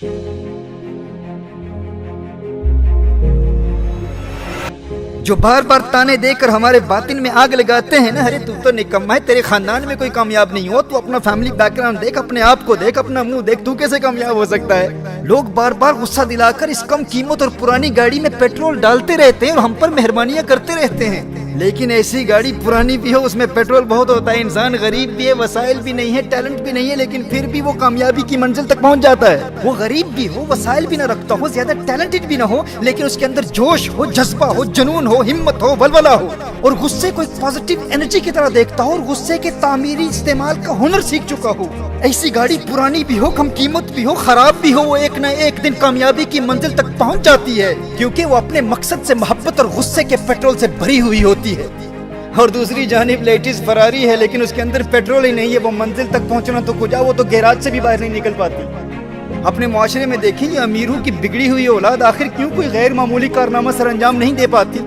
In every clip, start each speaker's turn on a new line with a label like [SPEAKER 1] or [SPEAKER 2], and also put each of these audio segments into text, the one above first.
[SPEAKER 1] جو بار بار ताने देकर हमारे बातिन में आग लगाते हैं ना, अरे तू तो निकम्मा है, तेरे खानदान में कोई कामयाब नहीं हो, तू अपना फैमिली बैकग्राउंड देख, अपने आप को देख, अपना मुंह देख, तू कैसे कामयाब हो सकता है। लोग बार बार गुस्सा दिलाकर इस कम कीमत और पुरानी गाड़ी में पेट्रोल डालते रहते हैं और हम पर मेहरबानियां करते रहते हैं, लेकिन ऐसी गाड़ी पुरानी भी हो, उसमें पेट्रोल बहुत होता है, इंसान गरीब भी है, वसाइल भी नहीं है, टैलेंट भी नहीं है, लेकिन फिर भी वो कामयाबी की मंजिल तक पहुंच जाता है। वो गरीब भी हो, वसाइल भी ना रखता हो, ज्यादा टैलेंटेड भी ना हो, लेकिन उसके अंदर जोश हो, जज्बा हो, जुनून हो, हिम्मत हो, वलवला हो, और गुस्से को एक पॉजिटिव एनर्जी की तरह देखता हो और गुस्से के तामीरी इस्तेमाल का हुनर सीख चुका हो। ऐसी गाड़ी पुरानी भी हो, कम कीमत भी हो, खराब भी हो, वो एक न एक दिन कामयाबी की मंजिल तक पहुंच जाती है, क्योंकि वो अपने मकसद से मोहब्बत और गुस्से के पेट्रोल से भरी हुई होती है। और दूसरी जानिब लेटेस्ट फरारी है, लेकिन उसके अंदर पेट्रोल ही नहीं है, वो मंजिल तक पहुंचना तो कुछ, वो तो गैराज से भी बाहर नहीं निकल पाती। अपने मुआशरे में देखें, ये अमीरों की बिगड़ी हुई औलाद आखिर क्यों कोई गैर मामूली कारनामा सर अंजाम नहीं दे पाती।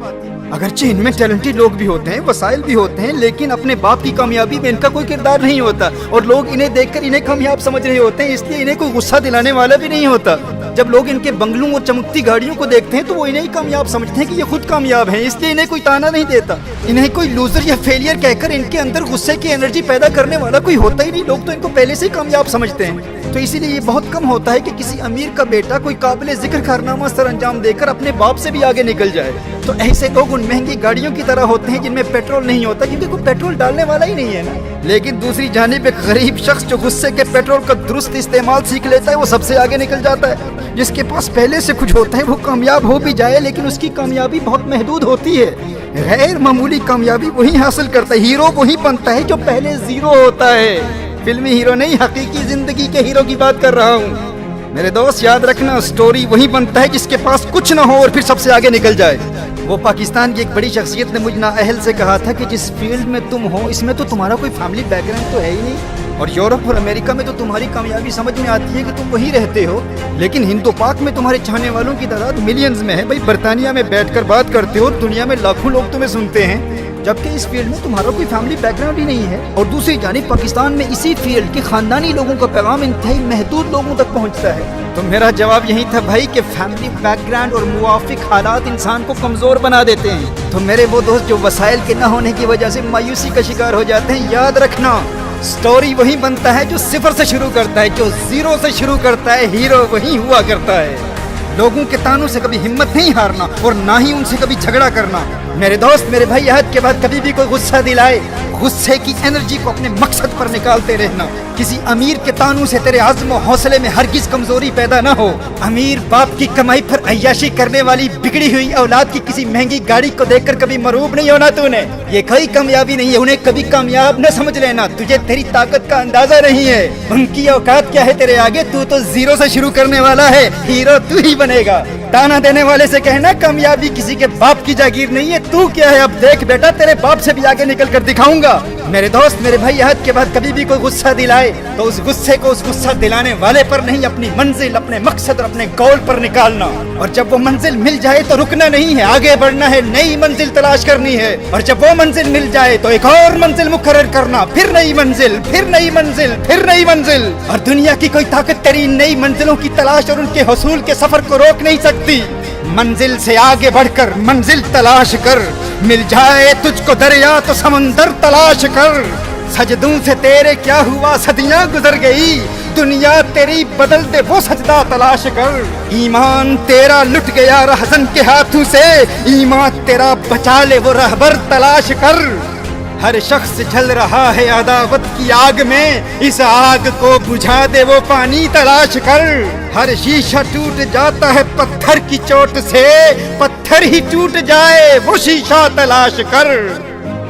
[SPEAKER 1] अगरचे इनमें टैलेंटेड लोग भी होते हैं, वसाइल भी होते हैं, लेकिन अपने बाप की कामयाबी में इनका कोई किरदार नहीं होता, और लोग इन्हें देखकर इन्हें कामयाब समझ रहे होते हैं, इसलिए इन्हें कोई गुस्सा दिलाने वाला भी नहीं होता। जब लोग इनके बंगलों और चमकती गाड़ियों को देखते हैं तो वो इन्हें ही कामयाब समझते हैं कि ये खुद कामयाब हैं, इसलिए इन्हें कोई ताना नहीं देता। इन्हें कोई लूजर या फेलियर कहकर इनके अंदर गुस्से की एनर्जी पैदा करने वाला कोई होता ही नहीं, लोग तो इनको पहले से ही कामयाब समझते हैं। तो इसीलिए ये बहुत कम होता है कि किसी अमीर का बेटा कोई काबिल जिक्र कारनामा सर अंजाम देकर अपने बाप से भी आगे निकल जाए। तो ऐसे लोग उन महंगी गाड़ियों की तरह होते हैं जिनमें पेट्रोल नहीं होता, क्योंकि कोई पेट्रोल डालने वाला ही नहीं है ना। लेकिन दूसरी जानिब एक गरीब शख्स जो गुस्से के पेट्रोल का दुरुस्त इस्तेमाल सीख लेता है, वो सबसे आगे निकल जाता है। जिसके पास पहले से कुछ होता है वो कामयाब हो भी जाए, लेकिन उसकी कामयाबी बहुत महदूद होती है। गैर मामूली कामयाबी वही हासिल करता है, हीरो वही बनता है जो पहले जीरो होता है। फिल्मी हीरो नहीं, हकीकी जिंदगी के हीरो की बात कर रहा हूँ। मेरे दोस्त याद रखना, स्टोरी वही बनता है जिसके पास कुछ ना हो और फिर सबसे आगे निकल जाए। वो पाकिस्तान की एक बड़ी शख्सियत ने मुझ नाअहल से कहा था कि जिस फील्ड में तुम हो इसमें तो तुम्हारा कोई फैमिली बैकग्राउंड तो है ही नहीं, और यूरोप और अमेरिका में तो तुम्हारी कामयाबी समझ में आती है कि तुम वहीं रहते हो, लेकिन हिंदो पाक में तुम्हारे चाहने वालों की तादाद मिलियंस में है। भाई बरतानिया में बैठकर बात करते हो और दुनिया में लाखों लोग तुम्हें सुनते हैं, जबकि इस फील्ड में तुम्हारा कोई फैमिली बैकग्राउंड ही नहीं है। और दूसरी जानिब पाकिस्तान में इसी फील्ड के खानदानी लोगों का पैगाम इंतहाई महदूद लोगों तक पहुंचता है। तो मेरा जवाब यही था भाई कि फैमिली बैकग्राउंड और मुवाफिक हालात इंसान को कमजोर बना देते हैं। तो मेरे वो दोस्त जो वसाइल के न होने की वजह से मायूसी का शिकार हो जाते हैं, याद रखना स्टोरी वही बनता है जो सिफर से शुरू करता है, जो जीरो से शुरू करता है, हीरो वही हुआ करता है। लोगों के तानों से कभी हिम्मत नहीं हारना और ना ही उनसे कभी झगड़ा करना। मेरे दोस्त मेरे भाई, आज के बाद कभी भी कोई गुस्सा दिलाए, गुस्से की एनर्जी को अपने मकसद पर निकालते रहना। किसी अमीर के तानों से तेरे आज़्म और हौसले में हरगिज कमजोरी पैदा ना हो। अमीर बाप की कमाई पर अय्याशी करने वाली बिगड़ी हुई औलाद की किसी महंगी गाड़ी को देखकर कभी मरूब नहीं होना तूने। ये कोई कामयाबी नहीं है, उन्हें कभी कामयाब न समझ लेना, तुझे तेरी ताकत का अंदाजा नहीं है। उनकी औकात क्या है तेरे आगे, तू तो जीरो से शुरू करने वाला है, हीरो तू ही बनेगा। ताना देने वाले से कहना कामयाबी किसी के बाप की जागीर नहीं है, तू क्या है अब देख बेटा, तेरे बाप से भी आगे निकल कर दिखाऊंगा। मेरे दोस्त मेरे भाई, आज के बाद कभी भी कोई गुस्सा दिलाए तो उस गुस्से को उस गुस्सा दिलाने वाले पर नहीं, अपनी मंजिल, अपने मकसद और अपने गोल पर निकालना। और जब वो मंजिल मिल जाए तो रुकना नहीं है, आगे बढ़ना है, नई मंजिल तलाश करनी है। और जब वो मंजिल मिल जाए तो एक और मंजिल मुकर्रर करना, फिर नई मंजिल, फिर नई मंजिल, फिर नई मंजिल। और दुनिया की कोई ताकत तेरी नई मंजिलों की तलाश और उनके हसूल के सफर को रोक नहीं सकती। मंजिल से आगे बढ़कर मंजिल तलाश कर, मिल जाए तुझको दरिया तो समंदर तलाश कर। सजदों से तेरे क्या हुआ, सदियां गुजर गई, दुनिया तेरी बदल दे वो सजदा तलाश कर। ईमान तेरा लुट गया रहज़न के हाथों से, ईमान तेरा बचा ले वो रहबर तलाश कर। हर शख्स जल रहा है अदावत की आग में, इस आग को बुझा दे वो पानी तलाश कर। हर शीशा टूट जाता है पत्थर की चोट से, पत्थर ही टूट जाए वो शीशा तलाश कर।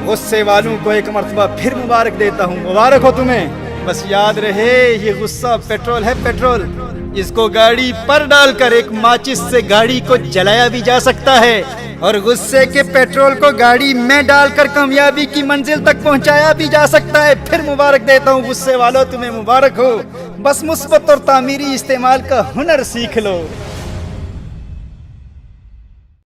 [SPEAKER 1] गुस्से वालों को एक मर्तबा फिर मुबारक देता हूँ, मुबारक हो तुम्हें। बस याद रहे ये गुस्सा पेट्रोल है, पेट्रोल। इसको गाड़ी पर डालकर एक माचिस से गाड़ी को जलाया भी जा सकता है, और गुस्से के पेट्रोल को गाड़ी में डालकर कामयाबी की मंजिल तक पहुंचाया भी जा सकता है। फिर मुबारक देता हूँ गुस्से वालों, तुम्हें मुबारक हो। बस मुस्बत और तामीरी इस्तेमाल का हुनर सीख लो।